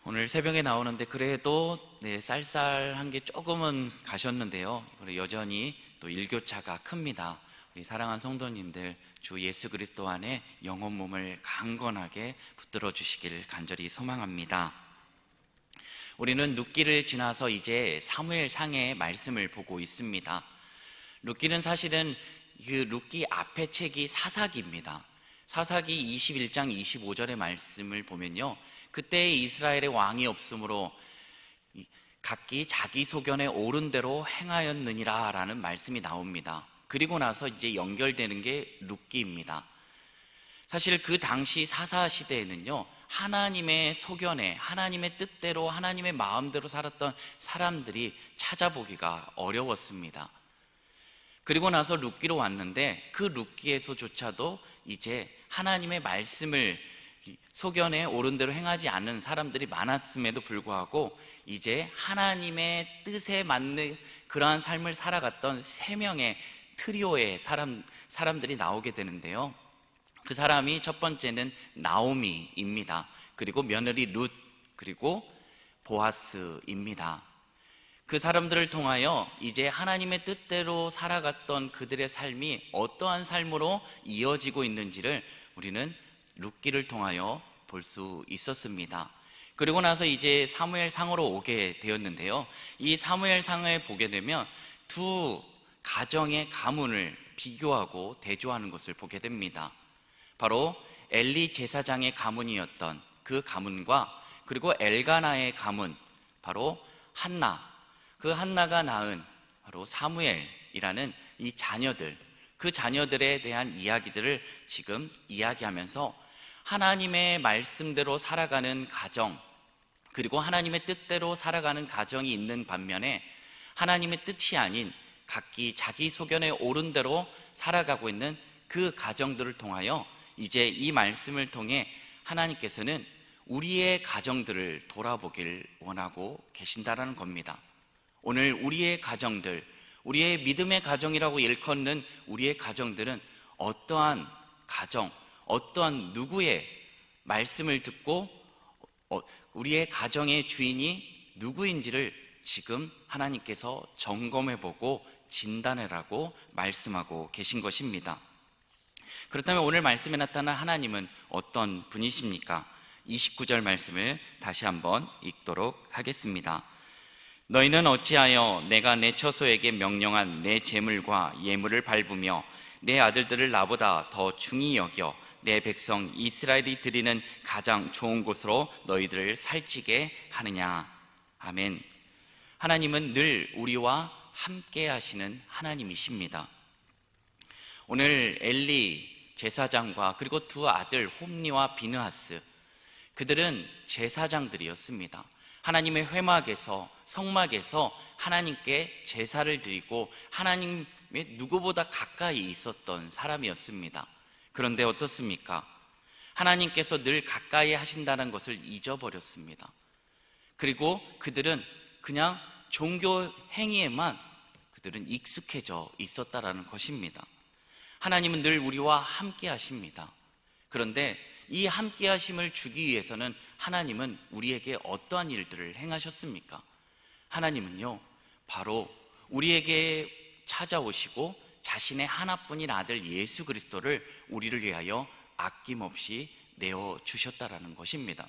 오늘 새벽에 나오는데 그래도 쌀쌀한 게 조금은 가셨는데요. 여전히 또 일교차가 큽니다. 우리 사랑하는 성도님들, 주 예수 그리스도 안에 영혼 몸을 강건하게 붙들어 주시기를 간절히 소망합니다. 우리는 룻기를 지나서 이제 사무엘상의 말씀을 보고 있습니다. 룻기는 사실은 그 룻기 앞의 책이 사사기입니다. 사사기 21장 25절의 말씀을 보면요, 그때 이스라엘의 왕이 없으므로 각기 자기 소견에 옳은 대로 행하였느니라 라는 말씀이 나옵니다. 그리고 나서 이제 연결되는 게 룻기입니다. 사실 그 당시 사사 시대에는요, 하나님의 소견에, 하나님의 뜻대로, 하나님의 마음대로 살았던 사람들이 찾아보기가 어려웠습니다. 그리고 나서 룻기로 왔는데 그 룻기에서조차도 이제 하나님의 말씀을 소견에 옳은 대로 행하지 않는 사람들이 많았음에도 불구하고 이제 하나님의 뜻에 맞는 그러한 삶을 살아갔던 세 명의 트리오의 사람들이 나오게 되는데요, 그 사람이 첫 번째는 나오미입니다. 그리고 며느리 룻, 그리고 보아스입니다. 그 사람들을 통하여 이제 하나님의 뜻대로 살아갔던 그들의 삶이 어떠한 삶으로 이어지고 있는지를 우리는 룻기를 통하여 볼 수 있었습니다. 그리고 나서 이제 사무엘상으로 오게 되었는데요, 이 사무엘상을 보게 되면 두 가정의 가문을 비교하고 대조하는 것을 보게 됩니다. 바로 엘리 제사장의 가문이었던 그 가문과 그리고 엘가나의 가문, 바로 한나, 그 한나가 낳은 바로 사무엘이라는 이 자녀들, 그 자녀들에 대한 이야기들을 지금 이야기하면서 하나님의 말씀대로 살아가는 가정, 그리고 하나님의 뜻대로 살아가는 가정이 있는 반면에 하나님의 뜻이 아닌 각기 자기 소견에 옳은 대로 살아가고 있는 그 가정들을 통하여 이제 이 말씀을 통해 하나님께서는 우리의 가정들을 돌아보길 원하고 계신다라는 겁니다. 오늘 우리의 가정들, 우리의 믿음의 가정이라고 일컫는 우리의 가정들은 어떠한 가정, 어떠한 누구의 말씀을 듣고 우리의 가정의 주인이 누구인지를 지금 하나님께서 점검해보고 진단해라고 말씀하고 계신 것입니다. 그렇다면 오늘 말씀에 나타난 하나님은 어떤 분이십니까? 29절 말씀을 다시 한번 읽도록 하겠습니다. 너희는 어찌하여 내가 내 처소에게 명령한 내 재물과 예물을 밟으며 내 아들들을 나보다 더 중히 여겨 내 백성 이스라엘이 드리는 가장 좋은 곳으로 너희들을 살찌게 하느냐. 아멘. 하나님은 늘 우리와 함께 하시는 하나님이십니다. 오늘 엘리 제사장과 그리고 두 아들 홈니와 비느하스, 그들은 제사장들이었습니다. 하나님의 회막에서, 성막에서 하나님께 제사를 드리고 하나님의 누구보다 가까이 있었던 사람이었습니다. 그런데 어떻습니까? 하나님께서 늘 가까이 하신다는 것을 잊어버렸습니다. 그리고 그들은 그냥 종교 행위에만 그들은 익숙해져 있었다라는 것입니다. 하나님은 늘 우리와 함께 하십니다. 그런데 이 함께 하심을 주기 위해서는 하나님은 우리에게 어떠한 일들을 행하셨습니까? 하나님은요, 바로 우리에게 찾아오시고 자신의 하나뿐인 아들 예수 그리스도를 우리를 위하여 아낌없이 내어주셨다라는 것입니다.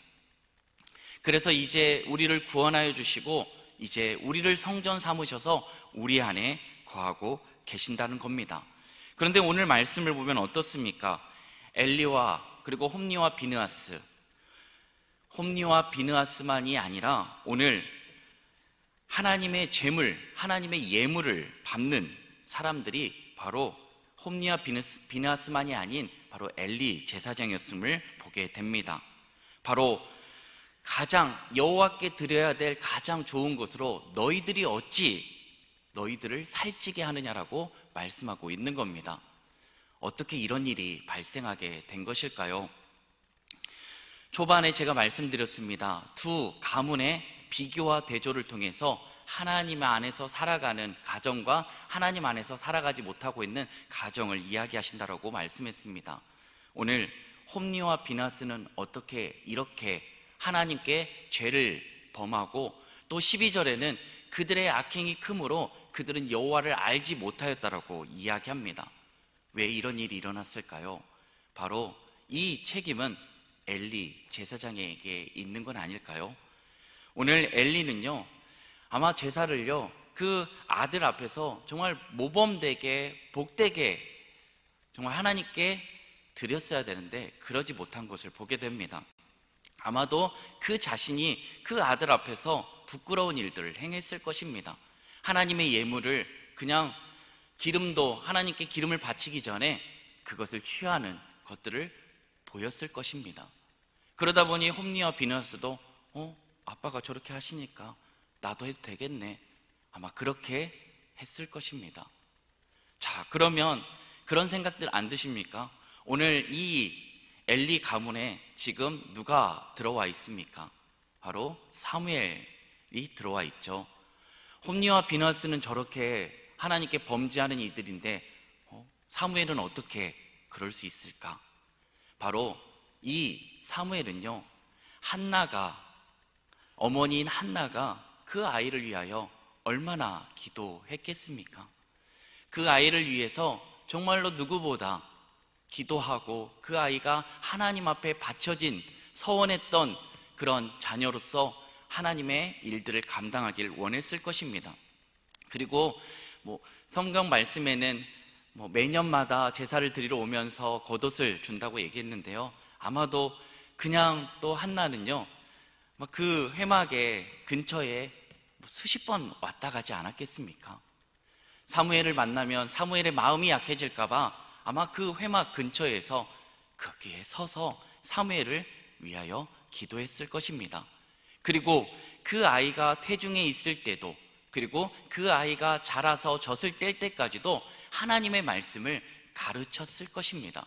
그래서 이제 우리를 구원하여 주시고 이제 우리를 성전 삼으셔서 우리 안에 거하고 계신다는 겁니다. 그런데 오늘 말씀을 보면 어떻습니까? 엘리와 그리고 홈니와 비느하스, 홈니와 비느하스만이 아니라 오늘 하나님의 재물, 하나님의 예물을 밟는 사람들이 바로 홈니와 비느하스만이 아닌 바로 엘리 제사장이었음을 보게 됩니다. 바로 가장 여호와께 드려야 될 가장 좋은 것으로 너희들이 어찌 너희들을 살찌게 하느냐라고 말씀하고 있는 겁니다. 어떻게 이런 일이 발생하게 된 것일까요? 초반에 제가 말씀드렸습니다. 두 가문의 비교와 대조를 통해서 하나님 안에서 살아가는 가정과 하나님 안에서 살아가지 못하고 있는 가정을 이야기하신다라고 말씀했습니다. 오늘 홈니와 비느하스는 어떻게 이렇게 하나님께 죄를 범하고, 또 12절에는 그들의 악행이 크므로 그들은 여호와를 알지 못하였다라고 이야기합니다. 왜 이런 일이 일어났을까요? 바로 이 책임은 엘리 제사장에게 있는 건 아닐까요? 오늘 엘리는요, 아마 제사를요, 그 아들 앞에서 정말 모범되게 복되게 정말 하나님께 드렸어야 되는데 그러지 못한 것을 보게 됩니다. 아마도 그 자신이 그 아들 앞에서 부끄러운 일들을 행했을 것입니다. 하나님의 예물을 그냥 기름도 하나님께 기름을 바치기 전에 그것을 취하는 것들을 보였을 것입니다. 그러다 보니 홈리와 비너스도 아빠가 저렇게 하시니까 나도 해도 되겠네, 아마 그렇게 했을 것입니다. 자, 그러면 그런 생각들 안 드십니까? 오늘 이 엘리 가문에 지금 누가 들어와 있습니까? 바로 사무엘이 들어와 있죠. 홈리와 비너스는 저렇게 하나님께 범죄하는 이들인데 사무엘은 어떻게 그럴 수 있을까? 바로 이 사무엘은요, 어머니인 한나가 그 아이를 위하여 얼마나 기도했겠습니까? 그 아이를 위해서 정말로 누구보다 기도하고 그 아이가 하나님 앞에 바쳐진 서원했던 그런 자녀로서 하나님의 일들을 감당하길 원했을 것입니다. 그리고 성경 말씀에는 매년마다 제사를 드리러 오면서 겉옷을 준다고 얘기했는데요, 아마도 그냥 또 한나는요, 그 회막의 근처에 수십 번 왔다 가지 않았겠습니까? 사무엘을 만나면 사무엘의 마음이 약해질까봐 아마 그 회막 근처에서 거기에 서서 사무엘을 위하여 기도했을 것입니다. 그리고 그 아이가 태중에 있을 때도, 그리고 그 아이가 자라서 젖을 뗄 때까지도 하나님의 말씀을 가르쳤을 것입니다.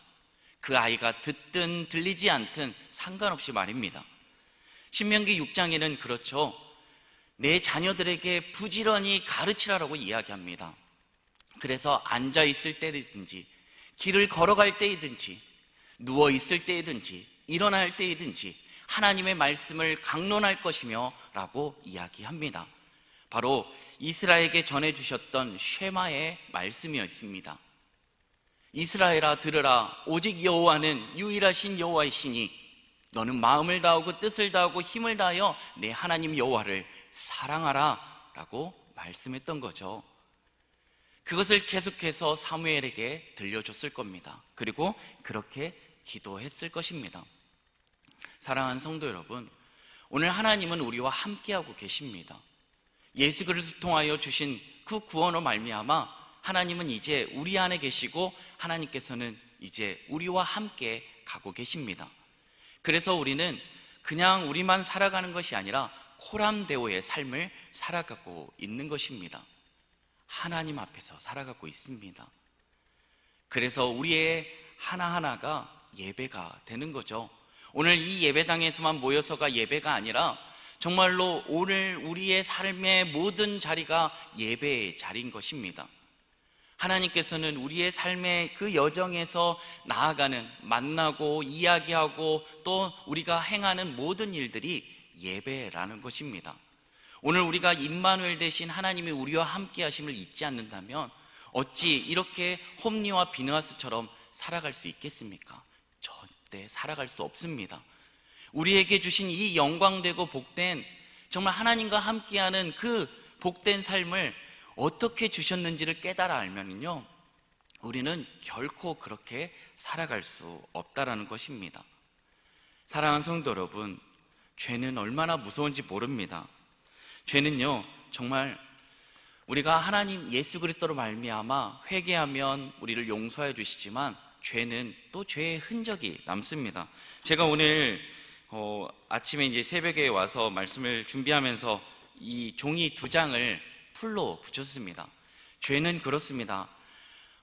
그 아이가 듣든 들리지 않든 상관없이 말입니다. 신명기 6장에는 그렇죠, 내 자녀들에게 부지런히 가르치라라고 이야기합니다. 그래서 앉아 있을 때든지, 길을 걸어갈 때이든지, 누워 있을 때이든지, 일어날 때이든지 하나님의 말씀을 강론할 것이며 라고 이야기합니다. 바로 이스라엘에게 전해주셨던 쉐마의 말씀이었습니다. 이스라엘아 들으라, 오직 여호와는 유일하신 여호와이시니 너는 마음을 다하고 뜻을 다하고 힘을 다하여 내 하나님 여호와를 사랑하라 라고 말씀했던 거죠. 그것을 계속해서 사무엘에게 들려줬을 겁니다. 그리고 그렇게 기도했을 것입니다. 사랑하는 성도 여러분, 오늘 하나님은 우리와 함께하고 계십니다. 예수 그리스도를 통하여 주신 그 구원으로 말미암아 하나님은 이제 우리 안에 계시고 하나님께서는 이제 우리와 함께 가고 계십니다. 그래서 우리는 그냥 우리만 살아가는 것이 아니라 코람데오의 삶을 살아가고 있는 것입니다. 하나님 앞에서 살아가고 있습니다. 그래서 우리의 하나하나가 예배가 되는 거죠. 오늘 이 예배당에서만 모여서가 예배가 아니라 정말로 오늘 우리의 삶의 모든 자리가 예배의 자리인 것입니다. 하나님께서는 우리의 삶의 그 여정에서 나아가는, 만나고 이야기하고 또 우리가 행하는 모든 일들이 예배라는 것입니다. 오늘 우리가 임마누엘 대신 하나님이 우리와 함께 하심을 잊지 않는다면 어찌 이렇게 홈리와 비느하스처럼 살아갈 수 있겠습니까? 절대 살아갈 수 없습니다. 우리에게 주신 이 영광되고 복된, 정말 하나님과 함께하는 그 복된 삶을 어떻게 주셨는지를 깨달아 알면요, 우리는 결코 그렇게 살아갈 수 없다라는 것입니다. 사랑하는 성도 여러분, 죄는 얼마나 무서운지 모릅니다. 죄는요, 정말 우리가 하나님 예수 그리스도로 말미암아 회개하면 우리를 용서해 주시지만 죄는 또 죄의 흔적이 남습니다. 제가 오늘 아침에 이제 새벽에 와서 말씀을 준비하면서 이 종이 2장을 풀로 붙였습니다. 죄는 그렇습니다.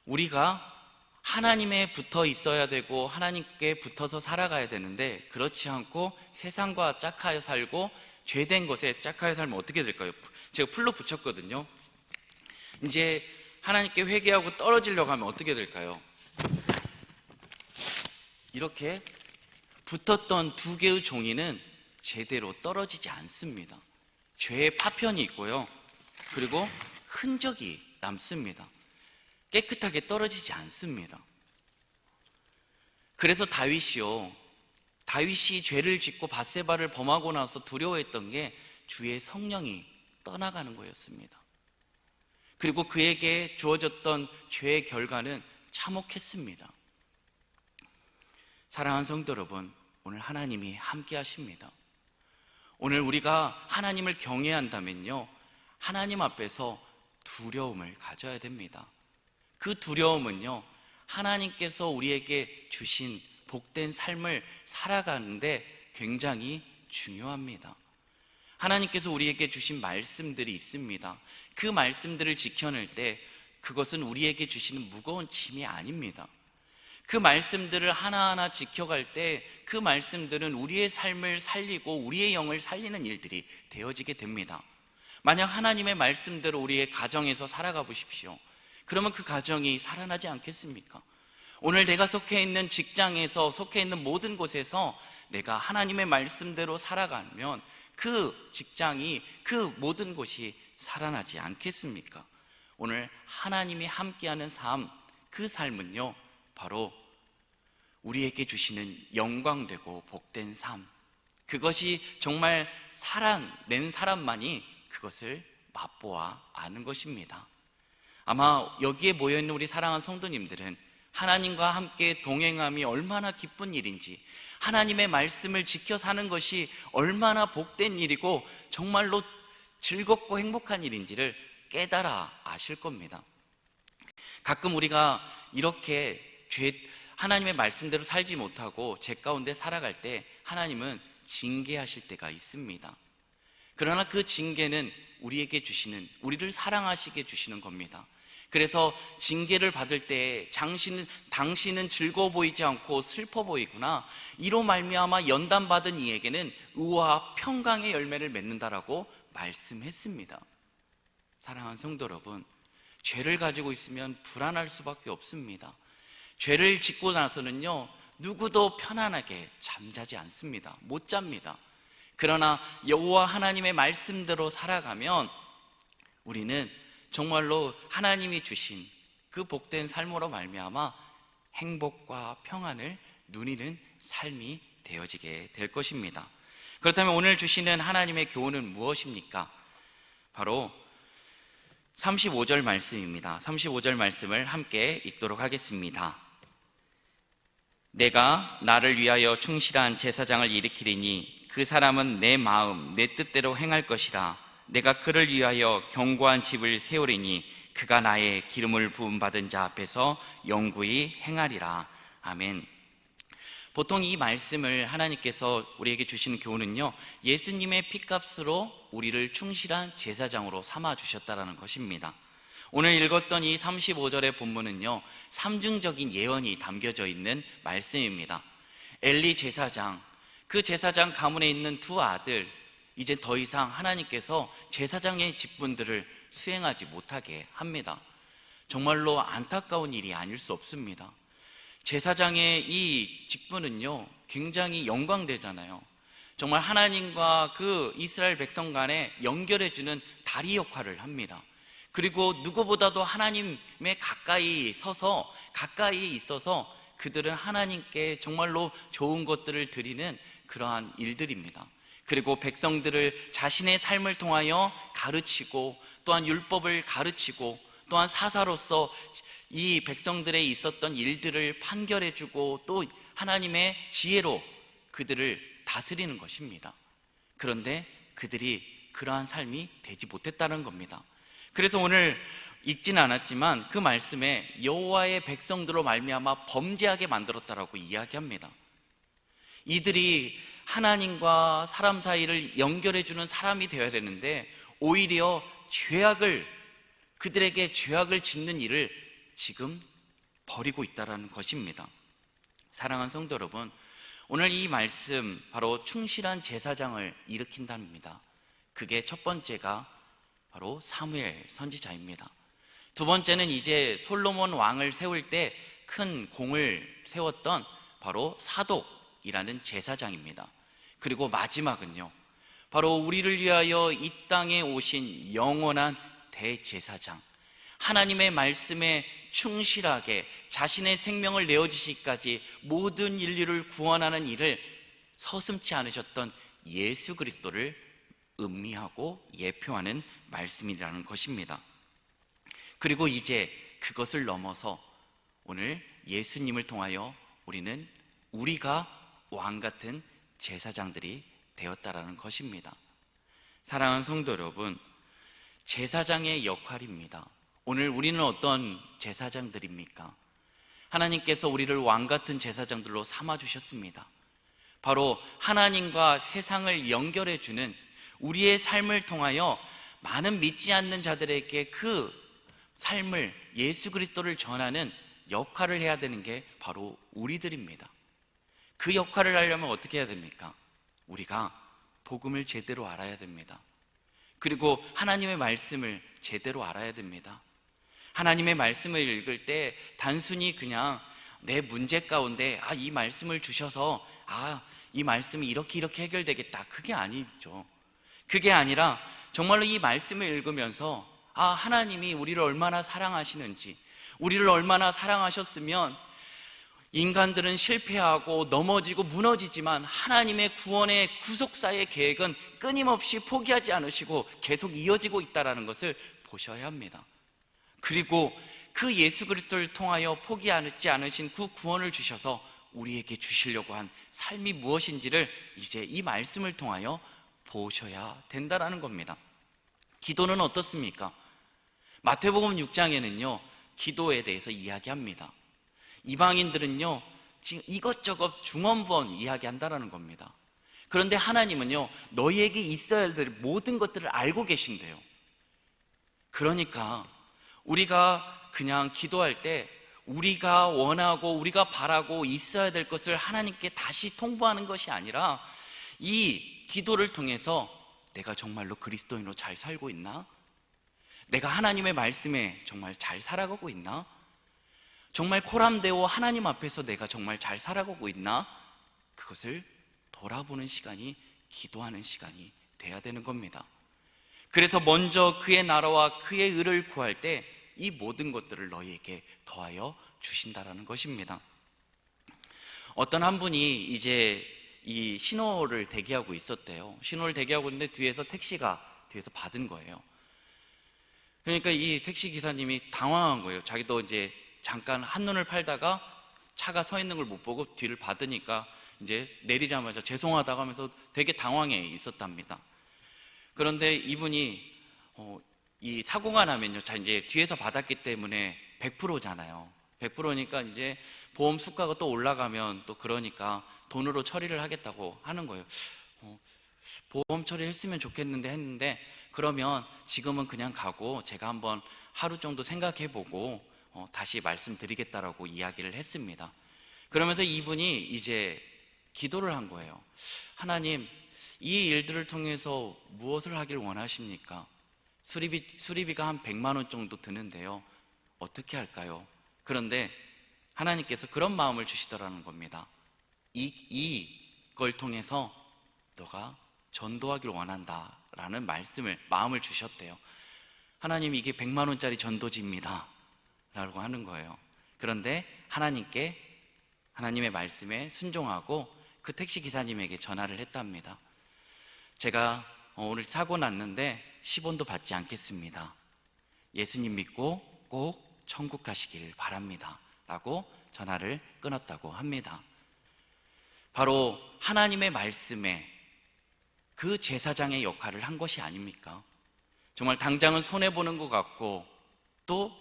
우리가 하나님에 붙어 있어야 되고 하나님께 붙어서 살아가야 되는데 그렇지 않고 세상과 짝하여 살고 죄된 것에 짝하여 살면 어떻게 될까요? 제가 풀로 붙였거든요. 이제 하나님께 회개하고 떨어지려고 하면 어떻게 될까요? 이렇게 붙었던 2개의 종이는 제대로 떨어지지 않습니다. 죄의 파편이 있고요. 그리고 흔적이 남습니다. 깨끗하게 떨어지지 않습니다. 그래서 다윗이 죄를 짓고 밧세바를 범하고 나서 두려워했던 게 주의 성령이 떠나가는 거였습니다. 그리고 그에게 주어졌던 죄의 결과는 참혹했습니다. 사랑하는 성도 여러분, 오늘 하나님이 함께 하십니다. 오늘 우리가 하나님을 경외한다면요, 하나님 앞에서 두려움을 가져야 됩니다. 그 두려움은요, 하나님께서 우리에게 주신 복된 삶을 살아가는데 굉장히 중요합니다. 하나님께서 우리에게 주신 말씀들이 있습니다. 그 말씀들을 지켜낼 때 그것은 우리에게 주시는 무거운 짐이 아닙니다. 그 말씀들을 하나하나 지켜갈 때 그 말씀들은 우리의 삶을 살리고 우리의 영을 살리는 일들이 되어지게 됩니다. 만약 하나님의 말씀대로 우리의 가정에서 살아가 보십시오. 그러면 그 가정이 살아나지 않겠습니까? 오늘 내가 속해 있는 직장에서, 속해 있는 모든 곳에서 내가 하나님의 말씀대로 살아가면 그 직장이, 그 모든 곳이 살아나지 않겠습니까? 오늘 하나님이 함께하는 삶, 그 삶은요, 바로 우리에게 주시는 영광되고 복된 삶, 그것이 정말 살아낸 사람만이 그것을 맛보아 아는 것입니다. 아마 여기에 모여있는 우리 사랑하는 성도님들은 하나님과 함께 동행함이 얼마나 기쁜 일인지, 하나님의 말씀을 지켜 사는 것이 얼마나 복된 일이고 정말로 즐겁고 행복한 일인지를 깨달아 아실 겁니다. 가끔 우리가 이렇게 하나님의 말씀대로 살지 못하고 죄 가운데 살아갈 때 하나님은 징계하실 때가 있습니다. 그러나 그 징계는 우리에게 주시는, 우리를 사랑하시게 주시는 겁니다. 그래서 징계를 받을 때 당신은 즐거워 보이지 않고 슬퍼 보이구나, 이로 말미암아 연단받은 이에게는 의와 평강의 열매를 맺는다라고 말씀했습니다. 사랑하는 성도 여러분, 죄를 가지고 있으면 불안할 수밖에 없습니다. 죄를 짓고 나서는요, 누구도 편안하게 잠자지 않습니다. 못 잡니다. 그러나 여호와 하나님의 말씀대로 살아가면 우리는 정말로 하나님이 주신 그 복된 삶으로 말미암아 행복과 평안을 누리는 삶이 되어지게 될 것입니다. 그렇다면 오늘 주시는 하나님의 교훈은 무엇입니까? 바로 35절 말씀입니다. 35절 말씀을 함께 읽도록 하겠습니다. 내가 나를 위하여 충실한 제사장을 일으키리니 그 사람은 내 마음 내 뜻대로 행할 것이라. 내가 그를 위하여 견고한 집을 세우리니 그가 나의 기름을 부음받은 자 앞에서 영구히 행하리라. 아멘. 보통 이 말씀을 하나님께서 우리에게 주시는 교훈은요, 예수님의 피값으로 우리를 충실한 제사장으로 삼아주셨다는 것입니다. 오늘 읽었던 이 35절의 본문은요, 삼중적인 예언이 담겨져 있는 말씀입니다. 엘리 제사장, 그 제사장 가문에 있는 두 아들, 이제 더 이상 하나님께서 제사장의 직분들을 수행하지 못하게 합니다. 정말로 안타까운 일이 아닐 수 없습니다. 제사장의 이 직분은요, 굉장히 영광되잖아요. 정말 하나님과 그 이스라엘 백성 간에 연결해주는 다리 역할을 합니다. 그리고 누구보다도 하나님에 가까이 있어서 그들은 하나님께 정말로 좋은 것들을 드리는 그러한 일들입니다. 그리고 백성들을 자신의 삶을 통하여 가르치고, 또한 율법을 가르치고, 또한 사사로서 이 백성들에 있었던 일들을 판결해주고, 또 하나님의 지혜로 그들을 다스리는 것입니다. 그런데 그들이 그러한 삶이 되지 못했다는 겁니다. 그래서 오늘 읽지는 않았지만 그 말씀에 여호와의 백성들로 말미암아 범죄하게 만들었다라고 이야기합니다. 이들이 하나님과 사람 사이를 연결해주는 사람이 되어야 되는데 오히려 그들에게 죄악을 짓는 일을 지금 벌이고 있다는 것입니다. 사랑하는 성도 여러분, 오늘 이 말씀, 바로 충실한 제사장을 일으킨답니다. 그게 첫 번째가 바로 사무엘 선지자입니다. 두 번째는 이제 솔로몬 왕을 세울 때 큰 공을 세웠던 바로 사독이라는 제사장입니다. 그리고 마지막은요, 바로 우리를 위하여 이 땅에 오신 영원한 대제사장, 하나님의 말씀에 충실하게 자신의 생명을 내어주시기까지 모든 인류를 구원하는 일을 서슴지 않으셨던 예수 그리스도를 의미하고 예표하는 말씀이라는 것입니다. 그리고 이제 그것을 넘어서 오늘 예수님을 통하여 우리가 왕같은 제사장들이 되었다라는 것입니다. 사랑하는 성도 여러분, 제사장의 역할입니다. 오늘 우리는 어떤 제사장들입니까? 하나님께서 우리를 왕같은 제사장들로 삼아주셨습니다. 바로 하나님과 세상을 연결해주는 우리의 삶을 통하여 많은 믿지 않는 자들에게 그 삶을, 예수 그리스도를 전하는 역할을 해야 되는 게 바로 우리들입니다. 그 역할을 하려면 어떻게 해야 됩니까? 우리가 복음을 제대로 알아야 됩니다. 그리고 하나님의 말씀을 제대로 알아야 됩니다. 하나님의 말씀을 읽을 때 단순히 그냥 내 문제 가운데 이 말씀을 주셔서 이 말씀이 이렇게 해결되겠다, 그게 아니죠. 그게 아니라 정말로 이 말씀을 읽으면서 하나님이 우리를 얼마나 사랑하시는지, 우리를 얼마나 사랑하셨으면 인간들은 실패하고 넘어지고 무너지지만 하나님의 구원의 구속사의 계획은 끊임없이 포기하지 않으시고 계속 이어지고 있다는 것을 보셔야 합니다. 그리고 그 예수 그리스도를 통하여 포기하지 않으신 그 구원을 주셔서 우리에게 주시려고 한 삶이 무엇인지를 이제 이 말씀을 통하여 보셔야 된다는 겁니다. 기도는 어떻습니까? 마태복음 6장에는요 기도에 대해서 이야기합니다. 이방인들은요 지금 이것저것 중언부언 이야기한다라는 겁니다. 그런데 하나님은요 너희에게 있어야 될 모든 것들을 알고 계신대요. 그러니까 우리가 그냥 기도할 때 우리가 원하고 우리가 바라고 있어야 될 것을 하나님께 다시 통보하는 것이 아니라 이 기도를 통해서 내가 정말로 그리스도인으로 잘 살고 있나? 내가 하나님의 말씀에 정말 잘 살아가고 있나? 정말 코람데오 하나님 앞에서 내가 정말 잘 살아가고 있나? 그것을 돌아보는 시간이 기도하는 시간이 돼야 되는 겁니다. 그래서 먼저 그의 나라와 그의 의를 구할 때 이 모든 것들을 너희에게 더하여 주신다라는 것입니다. 어떤 한 분이 이제 이 신호를 대기하고 있었대요. 신호를 대기하고 있는데 뒤에서 택시가 뒤에서 받은 거예요. 그러니까 이 택시 기사님이 당황한 거예요. 자기도 이제 잠깐 한눈을 팔다가 차가 서 있는 걸 못 보고 뒤를 받으니까 이제 내리자마자 죄송하다고 하면서 되게 당황해 있었답니다. 그런데 이분이 이 사고가 나면요, 자 이제 뒤에서 받았기 때문에 100%잖아요. 100%니까 이제 보험 수가가 또 올라가면 또 그러니까 돈으로 처리를 하겠다고 하는 거예요. 보험 처리했으면 좋겠는데 했는데 그러면 지금은 그냥 가고 제가 한번 하루 정도 생각해보고 다시 말씀드리겠다라고 이야기를 했습니다. 그러면서 이분이 이제 기도를 한 거예요. 하나님, 이 일들을 통해서 무엇을 하길 원하십니까? 수리비가 한 100만 원 정도 드는데요. 어떻게 할까요? 그런데 하나님께서 그런 마음을 주시더라는 겁니다. 이걸 통해서 너가 전도하길 원한다 라는 마음을 주셨대요. 하나님, 이게 100만 원짜리 전도지입니다 라고 하는 거예요. 그런데 하나님의 말씀에 순종하고 그 택시 기사님에게 전화를 했답니다. 제가 오늘 사고 났는데 10원도 받지 않겠습니다. 예수님 믿고 꼭 천국 가시길 바랍니다 라고 전화를 끊었다고 합니다. 바로 하나님의 말씀에 그 제사장의 역할을 한 것이 아닙니까? 정말 당장은 손해보는 것 같고 또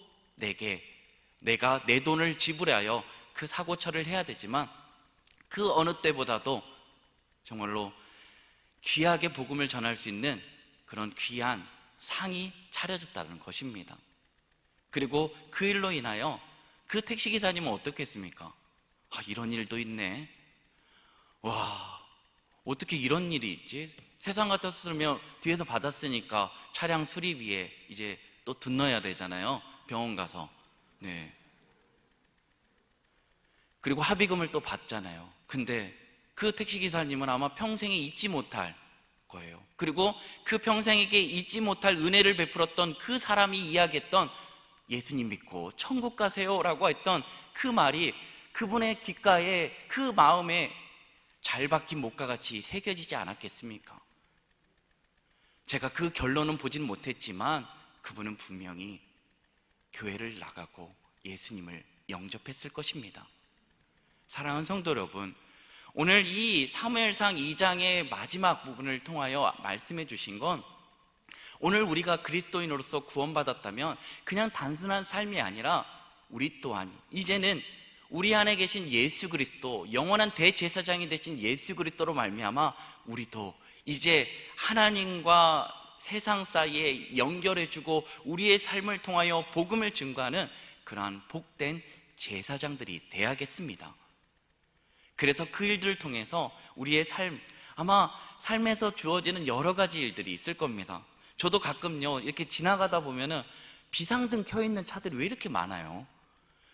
내가 내 돈을 지불하여 그 사고처리를 해야 되지만 그 어느 때보다도 정말로 귀하게 복음을 전할 수 있는 그런 귀한 상이 차려졌다는 것입니다. 그리고 그 일로 인하여 그 택시기사님은 어떻게 했습니까? 이런 일도 있네. 와, 어떻게 이런 일이 있지? 세상 같았으면 뒤에서 받았으니까 차량 수리비에 이제 또 돈 넣어야 되잖아요. 병원 가서. 네. 그리고 합의금을 또 받잖아요. 근데 그 택시기사님은 아마 평생에 잊지 못할 거예요. 그리고 그 평생에게 잊지 못할 은혜를 베풀었던 그 사람이 이야기했던 예수님 믿고 천국 가세요 라고 했던 그 말이 그분의 귓가에, 그 마음에 잘 박힌 목과 같이 새겨지지 않았겠습니까? 제가 그 결론은 보진 못했지만 그분은 분명히 교회를 나가고 예수님을 영접했을 것입니다. 사랑하는 성도 여러분, 오늘 이 사무엘상 2장의 마지막 부분을 통하여 말씀해 주신 건, 오늘 우리가 그리스도인으로서 구원받았다면 그냥 단순한 삶이 아니라 우리 또한 이제는 우리 안에 계신 예수 그리스도, 영원한 대제사장이 되신 예수 그리스도로 말미암아 우리도 이제 하나님과 세상 사이에 연결해주고 우리의 삶을 통하여 복음을 증거하는 그러한 복된 제사장들이 돼야겠습니다. 그래서 그 일들을 통해서 우리의 삶, 아마 삶에서 주어지는 여러 가지 일들이 있을 겁니다. 저도 가끔요, 이렇게 지나가다 보면은 비상등 켜있는 차들이 왜 이렇게 많아요?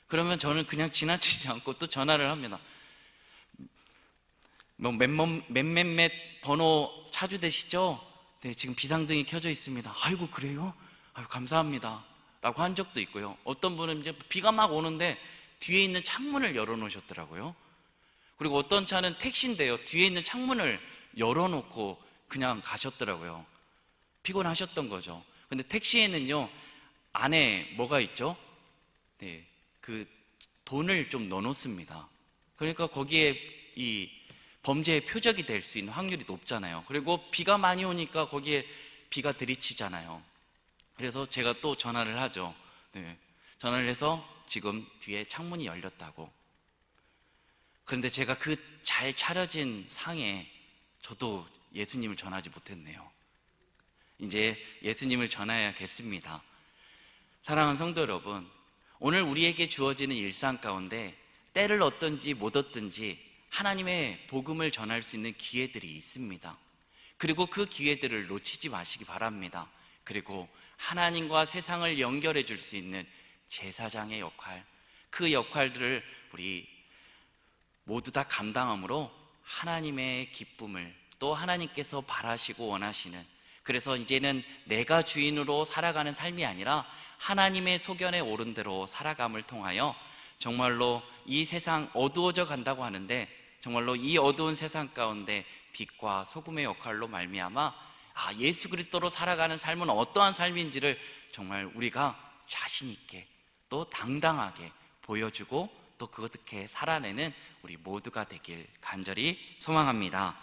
그러면 저는 그냥 지나치지 않고 또 전화를 합니다. 몇몇몇 번호 차주 되시죠? 네, 지금 비상등이 켜져 있습니다. 아이고, 그래요? 아유, 감사합니다 라고 한 적도 있고요. 어떤 분은 이제 비가 막 오는데 뒤에 있는 창문을 열어놓으셨더라고요. 그리고 어떤 차는 택시인데요, 뒤에 있는 창문을 열어놓고 그냥 가셨더라고요. 피곤하셨던 거죠. 근데 택시에는요, 안에 뭐가 있죠? 네, 그 돈을 좀 넣어놓습니다. 그러니까 거기에 이 범죄의 표적이 될 수 있는 확률이 높잖아요. 그리고 비가 많이 오니까 거기에 비가 들이치잖아요. 그래서 제가 또 전화를 하죠. 네, 전화를 해서 지금 뒤에 창문이 열렸다고. 그런데 제가 그 잘 차려진 상에 저도 예수님을 전하지 못했네요. 이제 예수님을 전해야겠습니다. 사랑하는 성도 여러분, 오늘 우리에게 주어지는 일상 가운데 때를 얻든지 못 얻든지 하나님의 복음을 전할 수 있는 기회들이 있습니다. 그리고 그 기회들을 놓치지 마시기 바랍니다. 그리고 하나님과 세상을 연결해 줄 수 있는 제사장의 역할, 그 역할들을 우리 모두 다 감당함으로 하나님의 기쁨을, 또 하나님께서 바라시고 원하시는, 그래서 이제는 내가 주인으로 살아가는 삶이 아니라 하나님의 소견에 오른 대로 살아감을 통하여 정말로 이 세상 어두워져 간다고 하는데 정말로 이 어두운 세상 가운데 빛과 소금의 역할로 말미암아 예수 그리스도로 살아가는 삶은 어떠한 삶인지를 정말 우리가 자신 있게 또 당당하게 보여주고 또 그렇게 살아내는 우리 모두가 되길 간절히 소망합니다.